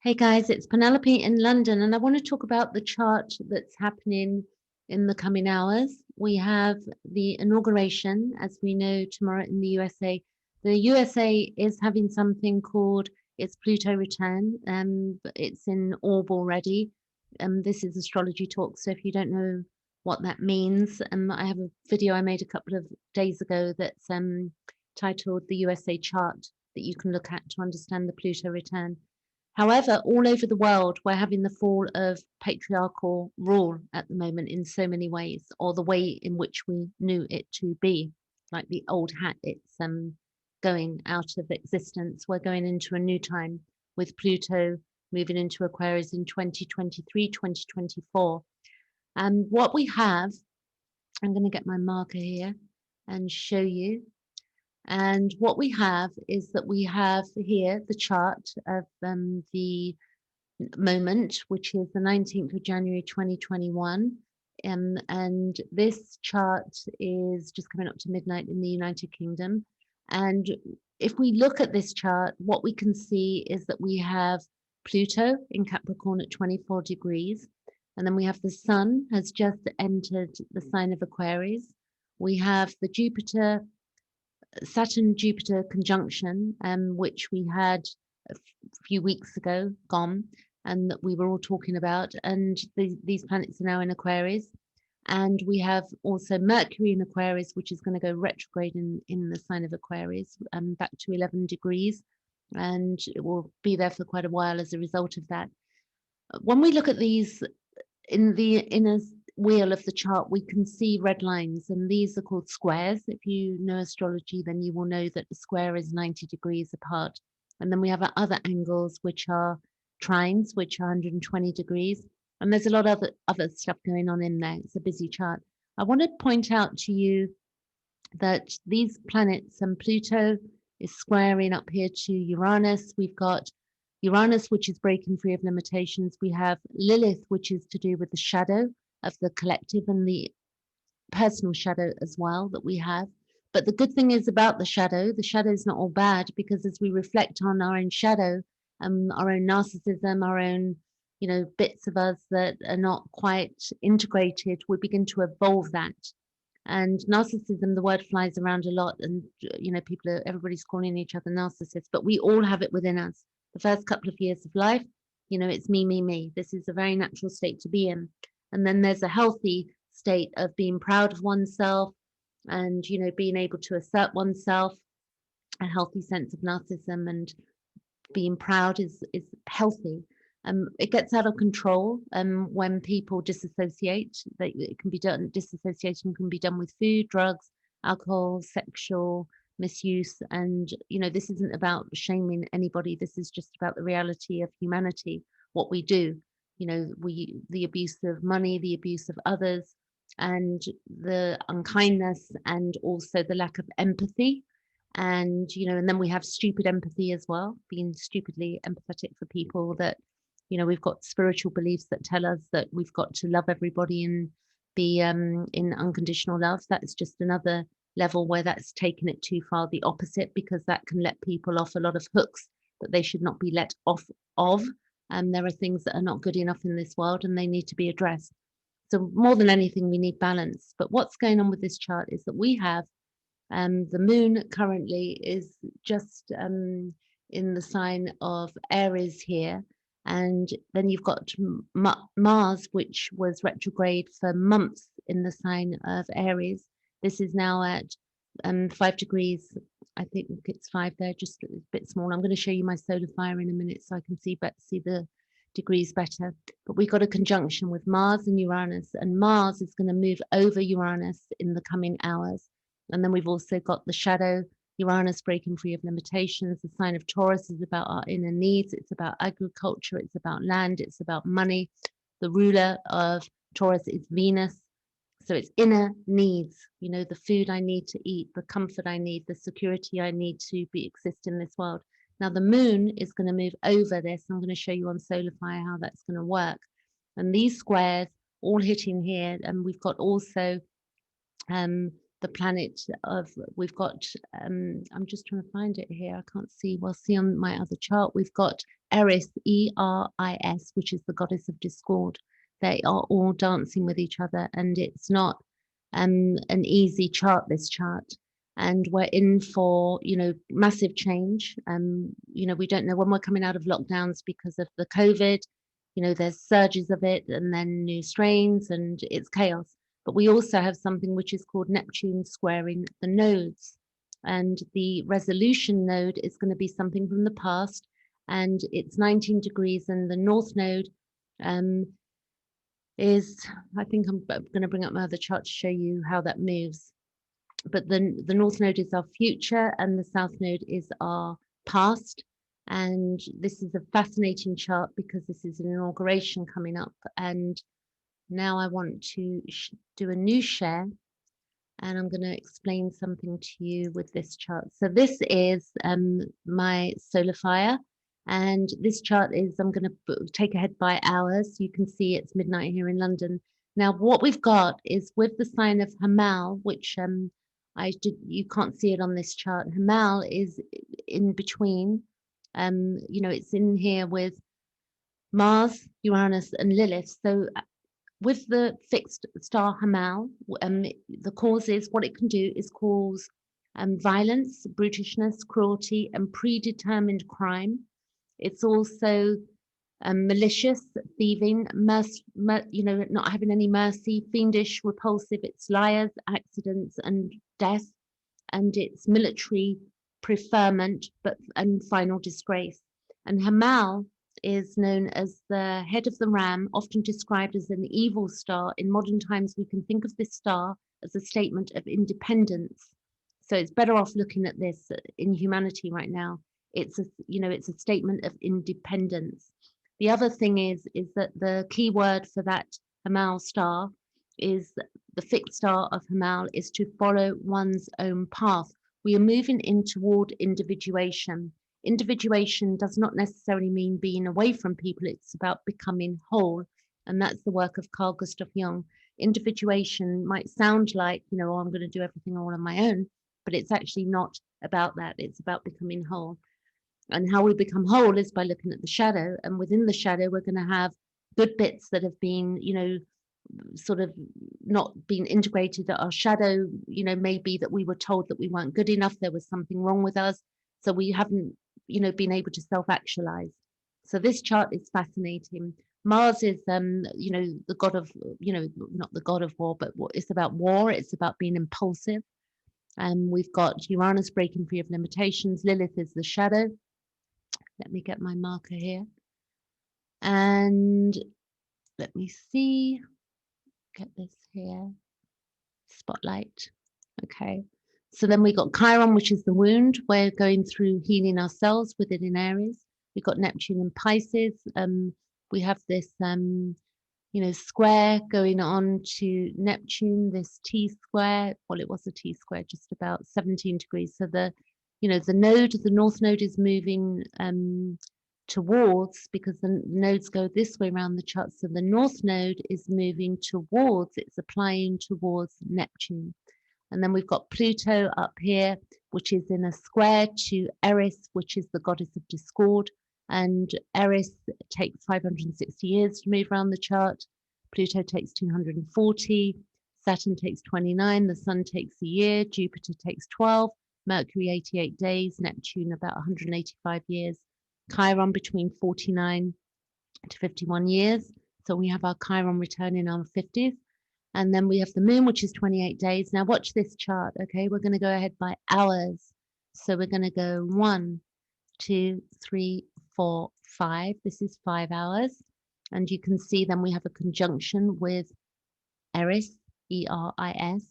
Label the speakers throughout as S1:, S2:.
S1: Hey guys, it's Penelope in London, and I want to talk about the chart that's happening in the coming hours. We have the inauguration, as we know, tomorrow in the USA. The USA is having something called its Pluto return. It's in orb already. This is astrology talk, so if you don't know what that means, I have a video I made a couple of days ago that's titled the USA chart that you can look at to understand the Pluto return. However, all over the world, we're having the fall of patriarchal rule at the moment in so many ways, or the way in which we knew it to be, like the old hat, it's going out of existence. We're going into a new time with Pluto moving into Aquarius in 2023, 2024. And what we have, I'm going to get my marker here and show you. And what we have is that we have here the chart of the moment, which is the 19th of January 2021. And this chart is just coming up to midnight in the United Kingdom. And if we look at this chart, what we can see is that we have Pluto in Capricorn at 24 degrees. And then we have the Sun has just entered the sign of Aquarius. We have the Saturn-Jupiter conjunction, which we had a few weeks ago, gone, and that we were all talking about. And these planets are now in Aquarius. And we have also Mercury in Aquarius, which is going to go retrograde in the sign of Aquarius, back to 11 degrees. And it will be there for quite a while as a result of that. When we look at these in the inner wheel of the chart, we can see red lines, and these are called squares. If you know astrology, then you will know that the square is 90 degrees apart. And then we have other angles, which are trines, which are 120 degrees. And there's a lot of other stuff going on in there. It's a busy chart. I want to point out to you that these planets, and Pluto is squaring up here to Uranus. We've got Uranus, which is breaking free of limitations. We have Lilith, which is to do with the shadow of the collective and the personal shadow as well that we have. But the good thing is about the shadow is not all bad, because as we reflect on our own shadow, our own narcissism, our own, bits of us that are not quite integrated, we begin to evolve that. And narcissism, the word flies around a lot, and everybody's calling each other narcissists, but we all have it within us. The first couple of years of life, it's me, me, me. This is a very natural state to be in. And then there's a healthy state of being proud of oneself and, being able to assert oneself, a healthy sense of narcissism, and being proud is healthy. It gets out of control when people disassociate. It can be done, disassociation can be done with food, drugs, alcohol, sexual misuse. And, this isn't about shaming anybody. This is just about the reality of humanity, what we do. The abuse of money, the abuse of others, and the unkindness, and also the lack of empathy. And, and then we have stupid empathy as well, being stupidly empathetic for people that, we've got spiritual beliefs that tell us that we've got to love everybody and be in unconditional love. That's just another level where that's taken it too far, the opposite, because that can let people off a lot of hooks that they should not be let off of. There are things that are not good enough in this world, and they need to be addressed. So more than anything, we need balance. But what's going on with this chart is that we have the moon currently is just in the sign of Aries here. And then you've got Mars, which was retrograde for months in the sign of Aries. This is now at 5 degrees. I think it's 5 there, just a bit small. I'm going to show you my solar fire in a minute so I can see the degrees better. But we got a conjunction with Mars and Uranus, and Mars is going to move over Uranus in the coming hours. And then we've also got the shadow, Uranus breaking free of limitations. The sign of Taurus is about our inner needs. It's about agriculture. It's about land. It's about money. The ruler of Taurus is Venus. So it's inner needs, the food I need to eat, the comfort I need, the security I need to exist in this world. Now the moon is going to move over this. I'm going to show you on solar fire how that's going to work. And these squares all hitting here, and we've got also the planet of, we've got, I'm just trying to find it here. I can't see. Well, see on my other chart, we've got Eris, Eris, which is the goddess of discord. They are all dancing with each other, and it's not an easy chart, this chart. And we're in for, massive change. We don't know when we're coming out of lockdowns because of the COVID. There's surges of it and then new strains, and it's chaos. But we also have something which is called Neptune squaring the nodes. And the resolution node is going to be something from the past, and it's 19 degrees, and the north node is, I think I'm going to bring up my other chart to show you how that moves. But the north node is our future, and the south node is our past. And this is a fascinating chart because this is an inauguration coming up. And now I want to do a new share, and I'm going to explain something to you with this chart. So this is my solar fire, and this chart is, I'm going to take ahead by hours. You can see it's midnight here in London. Now, what we've got is with the sign of Hamal, which you can't see it on this chart. Hamal is in between. It's in here with Mars, Uranus, and Lilith. So with the fixed star Hamal, the causes, what it can do is cause violence, brutishness, cruelty, and predetermined crime. It's also malicious, thieving, not having any mercy, fiendish, repulsive. It's liars, accidents, and death, and it's military preferment, and final disgrace. And Hamal is known as the head of the ram, often described as an evil star. In modern times, we can think of this star as a statement of independence. So it's better off looking at this in humanity right now. It's a statement of independence. The other thing is that the key word for that Hamal star is, the fixed star of Hamal is to follow one's own path. We are moving in toward individuation. Individuation does not necessarily mean being away from people. It's about becoming whole. And that's the work of Carl Jung. Individuation might sound like, oh, I'm going to do everything all on my own, but it's actually not about that. It's about becoming whole. And how we become whole is by looking at the shadow. And within the shadow, we're going to have good bits that have been, sort of not being integrated. Our shadow, may be that we were told that we weren't good enough. There was something wrong with us. So we haven't, been able to self-actualize. So this chart is fascinating. Mars is, the god of, not the god of war, but it's about war. It's about being impulsive. And we've got Uranus breaking free of limitations. Lilith is the shadow. Let me get my marker here. And let me see. Get this here. Spotlight. Okay. So then we got Chiron, which is the wound. We're going through healing ourselves with it in Aries. We've got Neptune in Pisces. We have this, square going on to Neptune, this T square. Well, it was a T square, just about 17 degrees. So the north node is moving towards, because the nodes go this way around the chart. So the north node is moving towards, it's applying towards Neptune. And then we've got Pluto up here, which is in a square to Eris, which is the goddess of discord. And Eris takes 560 years to move around the chart. Pluto takes 240. Saturn takes 29. The Sun takes a year. Jupiter takes 12. Mercury 88 days. Neptune about 185 years. Chiron between 49 to 51 years. So we have our Chiron return in our 50s. And then we have the moon, which is 28 days. Now watch this chart, okay? We're going to go ahead by hours. So we're going to go 1, 2, 3, 4, 5. This is 5 hours. And you can see then we have a conjunction with Eris, E-R-I-S.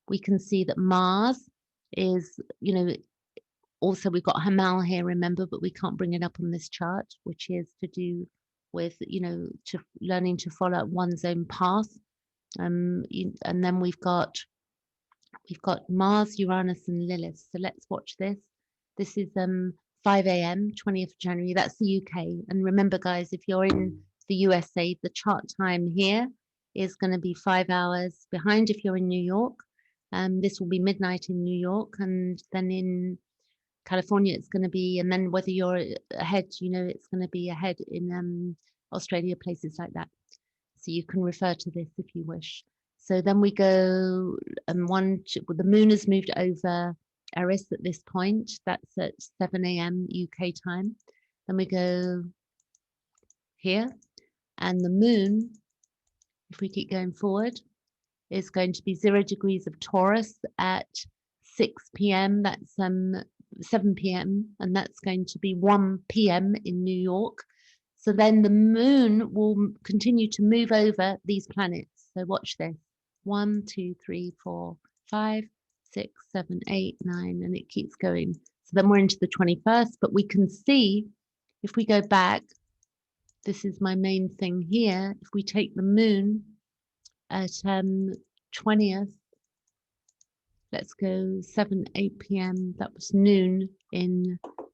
S1: We can see that Mars is, also we've got Hamal here, remember, but we can't bring it up on this chart, which is to do with, to learning to follow one's own path. And then we've got Mars, Uranus, and Lilith. So let's watch this. This is 5 a.m. 20th of January. That's the UK. And remember, guys, if you're in the USA, the chart time here is going to be 5 hours behind if you're in New York. This will be midnight in New York, and then in California it's going to be, and then whether you're ahead, it's going to be ahead in Australia, places like that. So you can refer to this if you wish. So then we go, the moon has moved over Eris at this point. That's at 7 a.m. UK time. Then we go here, and the moon, if we keep going forward, is going to be 0 degrees of Taurus at 6 p.m. That's 7 p.m. and that's going to be 1 p.m. in New York. So then the moon will continue to move over these planets. So watch this. 1, 2, 3, 4, 5, 6, 7, 8, 9, and it keeps going. So then we're into the 21st, but we can see if we go back, this is my main thing here. If we take the moon at 20th, let's go 7, 8 p.m. That was noon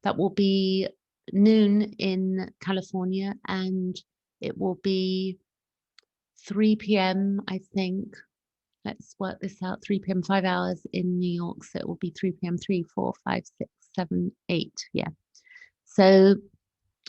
S1: that will be noon in California, and it will be 3 p.m. I think. Let's work this out. 3 p.m., 5 hours in New York. So it will be 3 p.m., 3, 4, 5, 6, 7, 8. Yeah. So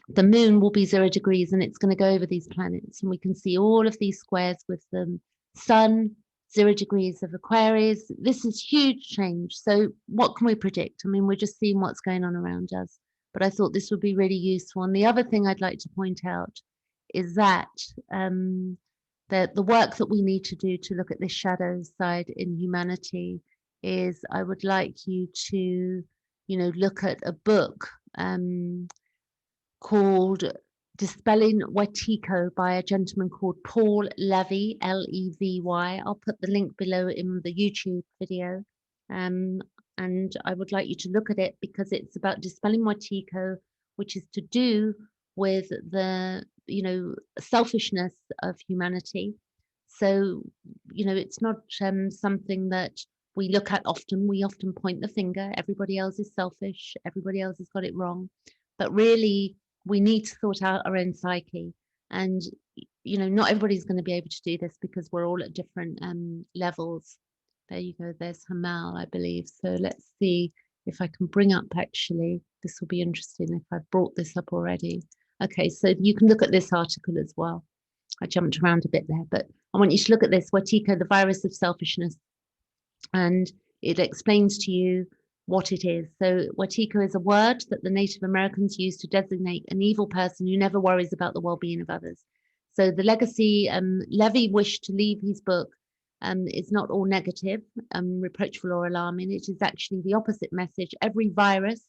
S1: the moon will be 0 degrees and it's going to go over these planets. And we can see all of these squares with the sun, 0 degrees of Aquarius. This is huge change. So what can we predict? I mean, we're just seeing what's going on around us. But I thought this would be really useful. And the other thing I'd like to point out is that the work that we need to do to look at this shadow side in humanity is, I would like you to, look at a book called Dispelling Wetiko by a gentleman called Paul Levy, Levy. I'll put the link below in the YouTube video. And I would like you to look at it because it's about dispelling Wetiko, which is to do with the, selfishness of humanity. So, it's not something that we look at often. We often point the finger. Everybody else is selfish. Everybody else has got it wrong. But really, we need to sort out our own psyche. And, not everybody's going to be able to do this because we're all at different levels. There you go. There's Hamal, I believe. So let's see if I can bring up, actually, this will be interesting if I've brought this up already. Okay, so you can look at this article as well. I jumped around a bit there, but I want you to look at this, Wetiko, the virus of selfishness. And it explains to you what it is. So Wetiko is a word that the Native Americans used to designate an evil person who never worries about the well-being of others. So the legacy Levy wished to leave his book is not all negative, reproachful or alarming. It is actually the opposite message. Every virus,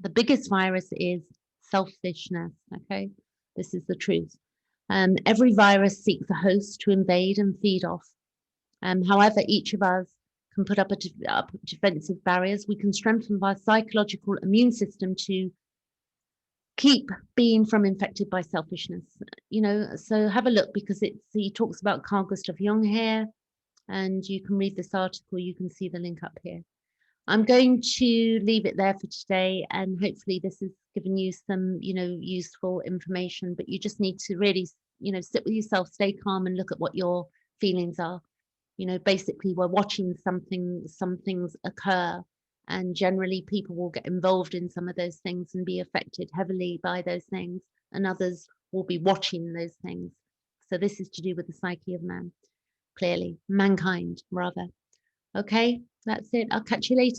S1: the biggest virus is selfishness, okay? This is the truth. Every virus seeks a host to invade and feed off. However, each of us can put up defensive barriers. We can strengthen our psychological immune system to keep being from infected by selfishness. So have a look, because he talks about Carl Jung here, and you can read this article. You can see the link up here. I'm going to leave it there for today, and hopefully this has given you some, useful information, but you just need to really, sit with yourself, stay calm and look at what your feelings are. Basically we're watching some things occur, and generally people will get involved in some of those things and be affected heavily by those things, and others will be watching those things. So this is to do with the psyche of man, clearly, mankind rather. Okay, that's it. I'll catch you later.